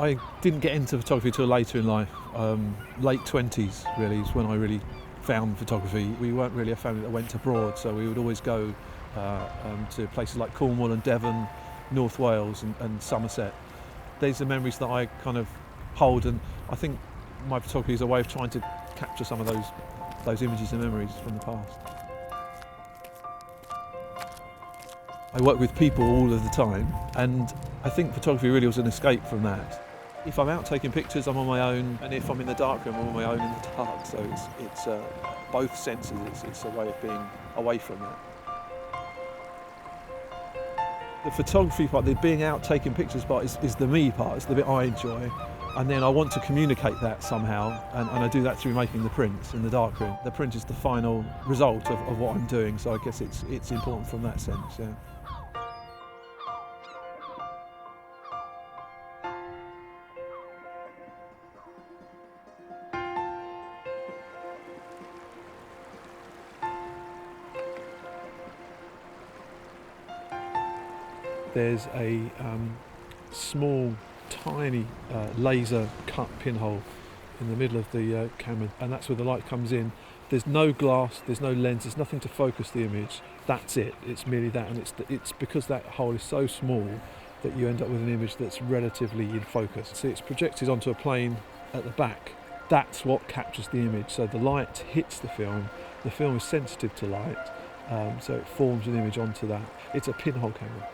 I didn't get into photography till later in life. Late 20s really is when I really found photography. We weren't really a family that went abroad, so we would always go to places like Cornwall and Devon, North Wales and Somerset. These are memories that I kind of hold, and I think my photography is a way of trying to capture some of those images and memories from the past. I work with people all of the time, and I think photography really was an escape from that. If I'm out taking pictures, I'm on my own, and if I'm in the darkroom, I'm on my own in the dark. So it's both senses. It's a way of being away from that. The photography part, the being out taking pictures part, is the me part. It's the bit I enjoy, and then I want to communicate that somehow, and I do that through making the prints in the darkroom. The print is the final result of what I'm doing, so I guess it's important from that sense. Yeah. There's a small, tiny laser cut pinhole in the middle of the camera, and that's where the light comes in. There's no glass, there's no lens, there's nothing to focus the image. That's it. It's merely that, and it's because that hole is so small that you end up with an image that's relatively in focus. So it's projected onto a plane at the back. That's what captures the image. So the light hits the film is sensitive to light, so it forms an image onto that. It's a pinhole camera.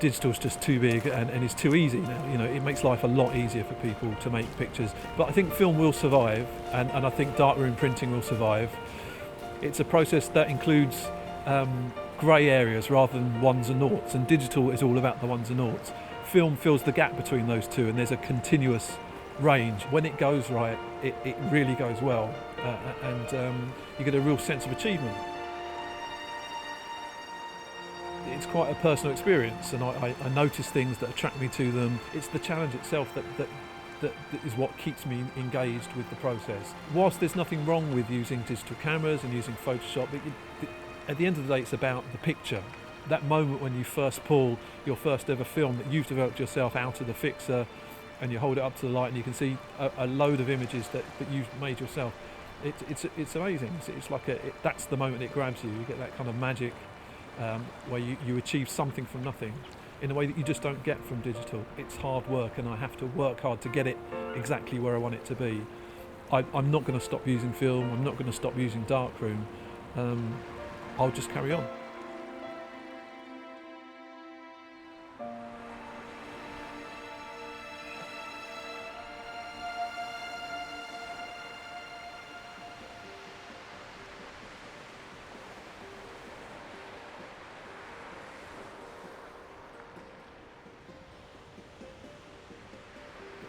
Digital's just too big and it's too easy now. You know, it makes life a lot easier for people to make pictures. But I think film will survive, and I think darkroom printing will survive. It's a process that includes grey areas rather than ones and noughts, and digital is all about the ones and noughts. Film fills the gap between those two, and there's a continuous range. When it goes right, it really goes well, and you get a real sense of achievement. It's quite a personal experience, and I notice things that attract me to them. It's the challenge itself that is what keeps me engaged with the process. Whilst there's nothing wrong with using digital cameras and using Photoshop, at the end of the day it's about the picture. That moment when you first pull your first ever film that you've developed yourself out of the fixer, and you hold it up to the light and you can see a load of images that you've made yourself. It's amazing. It's like that's the moment it grabs you. You get that kind of magic where you achieve something from nothing in a way that you just don't get from digital. It's hard work, and I have to work hard to get it exactly where I want it to be. I'm not going to stop using film, I'm not going to stop using darkroom. I'll just carry on.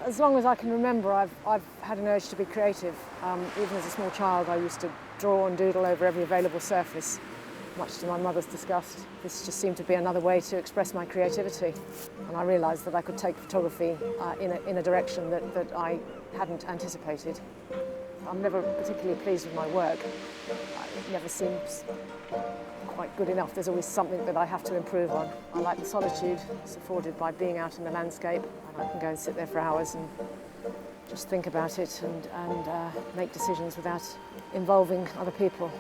As long as I can remember, I've had an urge to be creative. Even as a small child, I used to draw and doodle over every available surface, much to my mother's disgust. This just seemed to be another way to express my creativity. And I realised that I could take photography in a direction that I hadn't anticipated. I'm never particularly pleased with my work. It never seems quite good enough. There's always something that I have to improve on. I like the solitude it's afforded by being out in the landscape. I can go and sit there for hours and just think about it and make decisions without involving other people.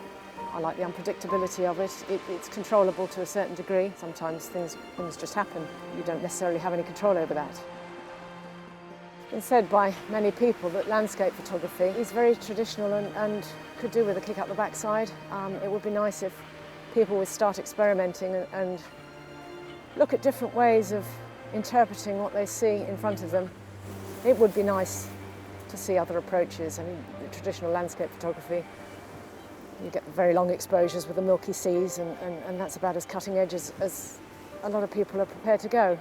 I like the unpredictability of it. It's controllable to a certain degree. Sometimes things just happen. You don't necessarily have any control over that. It's been said by many people that landscape photography is very traditional and could do with a kick up the backside. It would be nice if people would start experimenting and look at different ways of interpreting what they see in front of them. It would be nice to see other approaches. I mean, the traditional landscape photography, you get very long exposures with the milky seas, and that's about as cutting edge as a lot of people are prepared to go.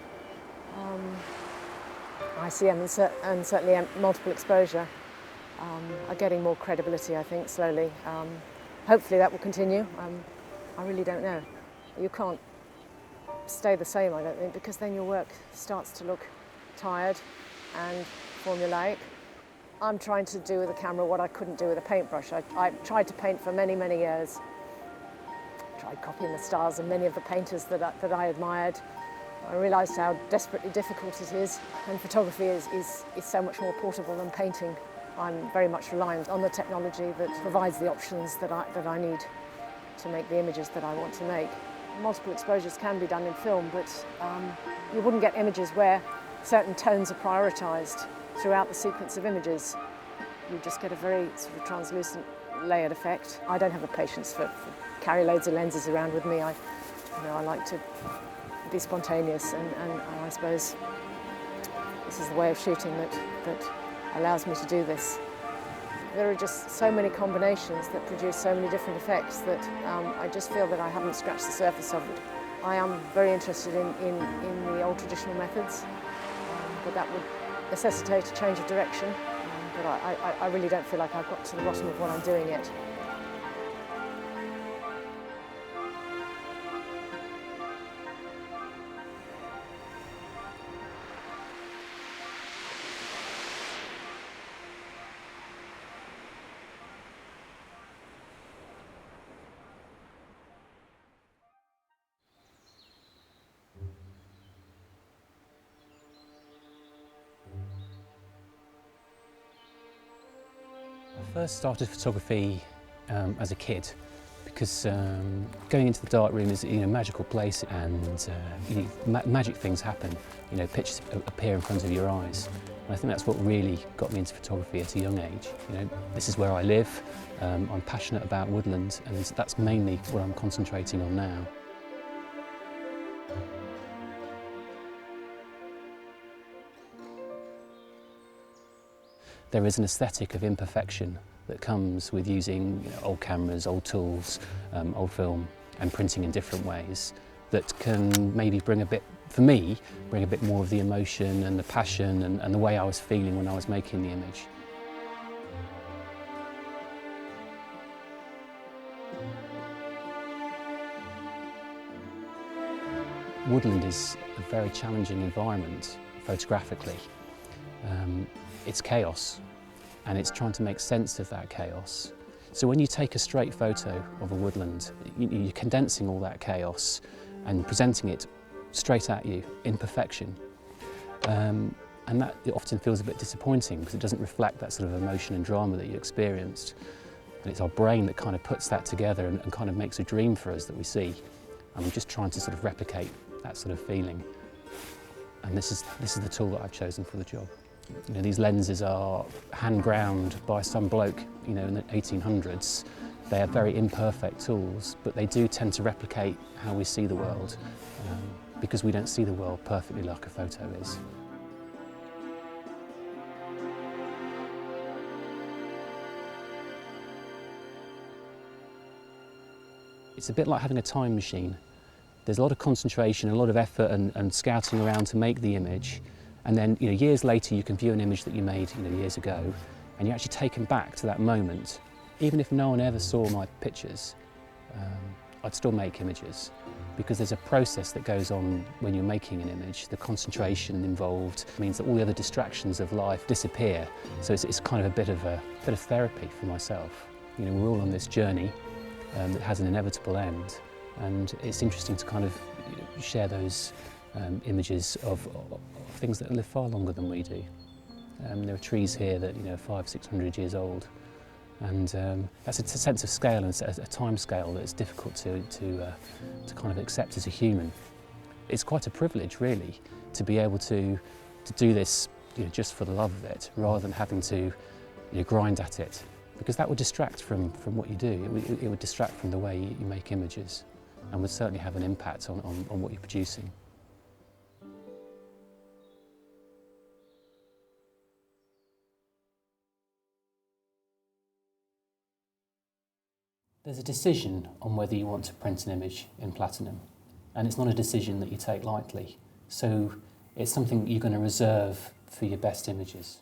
ICM and certainly multiple exposure are getting more credibility, I think, slowly. Hopefully that will continue. I really don't know. You can't stay the same, I don't think, because then your work starts to look tired and formulaic. I'm trying to do with a camera what I couldn't do with a paintbrush. I tried to paint for many, many years. Tried copying the styles of many of the painters that I admired. I realised how desperately difficult it is, and photography is so much more portable than painting. I'm very much reliant on the technology that provides the options that I need to make the images that I want to make. Multiple exposures can be done in film, but you wouldn't get images where certain tones are prioritised throughout the sequence of images. You just get a very sort of translucent, layered effect. I don't have the patience for carry loads of lenses around with me. I like to be spontaneous, and I suppose this is the way of shooting that allows me to do this. There are just so many combinations that produce so many different effects that I just feel that I haven't scratched the surface of it. I am very interested in the old traditional methods, but that would necessitate a change of direction. But I really don't feel like I've got to the bottom of what I'm doing yet. I first started photography as a kid because going into the darkroom is a magical place, and magic things happen. Pictures appear in front of your eyes. And I think that's what really got me into photography at a young age. This is where I live. I'm passionate about woodland, and that's mainly what I'm concentrating on now. There is an aesthetic of imperfection that comes with using old cameras, old tools, old film, and printing in different ways that can maybe bring a bit more of the emotion and the passion and the way I was feeling when I was making the image. Woodland is a very challenging environment photographically. It's chaos, and it's trying to make sense of that chaos. So when you take a straight photo of a woodland, you're condensing all that chaos and presenting it straight at you in perfection. And that often feels a bit disappointing because it doesn't reflect that sort of emotion and drama that you experienced. And it's our brain that kind of puts that together and kind of makes a dream for us that we see. And we're just trying to sort of replicate that sort of feeling. And this is the tool that I've chosen for the job. These lenses are hand ground by some bloke, in the 1800s. They are very imperfect tools, but they do tend to replicate how we see the world, because we don't see the world perfectly like a photo is. It's a bit like having a time machine. There's a lot of concentration, a lot of effort and scouting around to make the image. And then, years later, you can view an image that you made, years ago, and you're actually taken back to that moment. Even if no one ever saw my pictures, I'd still make images, because there's a process that goes on when you're making an image. The concentration involved means that all the other distractions of life disappear. So it's kind of a bit of therapy for myself. We're all on this journey that has an inevitable end, and it's interesting to kind of share those images of things that live far longer than we do. There are trees here that 500–600 years old, and that's a sense of scale and a time scale that's difficult to kind of accept as a human. It's quite a privilege, really, to be able to do this just for the love of it, rather than having to grind at it, because that would distract from what you do. It would distract from the way you make images, and would certainly have an impact on what you're producing. There's a decision on whether you want to print an image in platinum. and it's not a decision that you take lightly. So it's something you're going to reserve for your best images.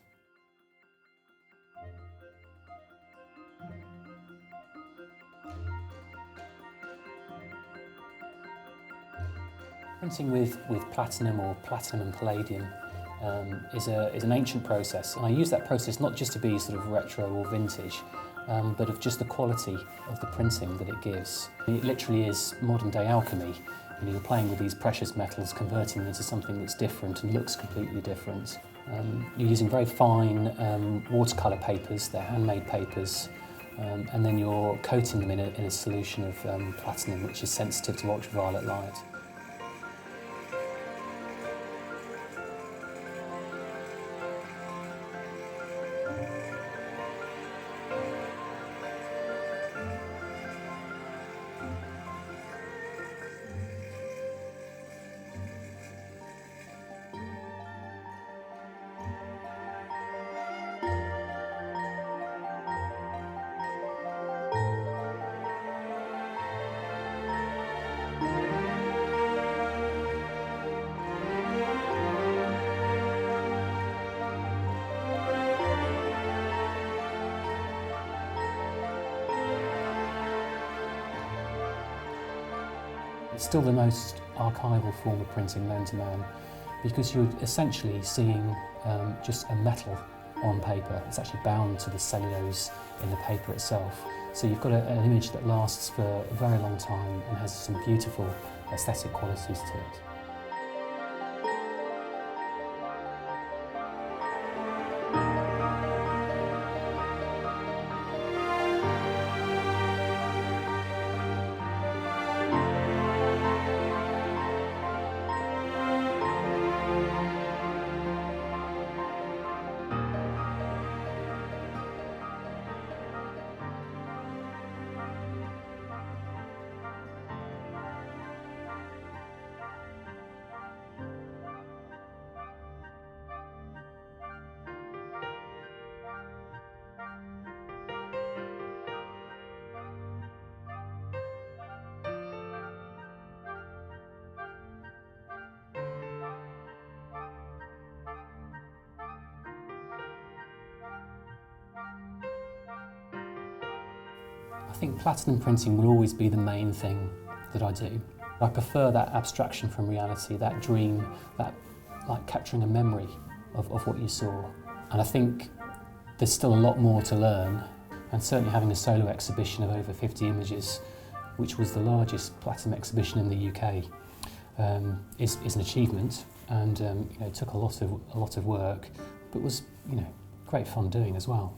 Printing with platinum or platinum and palladium is an ancient process, and I use that process not just to be sort of retro or vintage, but of just the quality of the printing that it gives. It literally is modern day alchemy. You're playing with these precious metals, converting them into something that's different and looks completely different. You're using very fine watercolour papers, they're handmade papers, and then you're coating them in a solution of platinum, which is sensitive to ultraviolet light. It's still the most archival form of printing known to man, because you're essentially seeing just a metal on paper. It's actually bound to the cellulose in the paper itself. So you've got an image that lasts for a very long time and has some beautiful aesthetic qualities to it. I think platinum printing will always be the main thing that I do. I prefer that abstraction from reality, that dream, that like capturing a memory of what you saw. And I think there's still a lot more to learn, and certainly having a solo exhibition of over 50 images, which was the largest platinum exhibition in the UK, is an achievement, and it took a lot of work, but was great fun doing as well.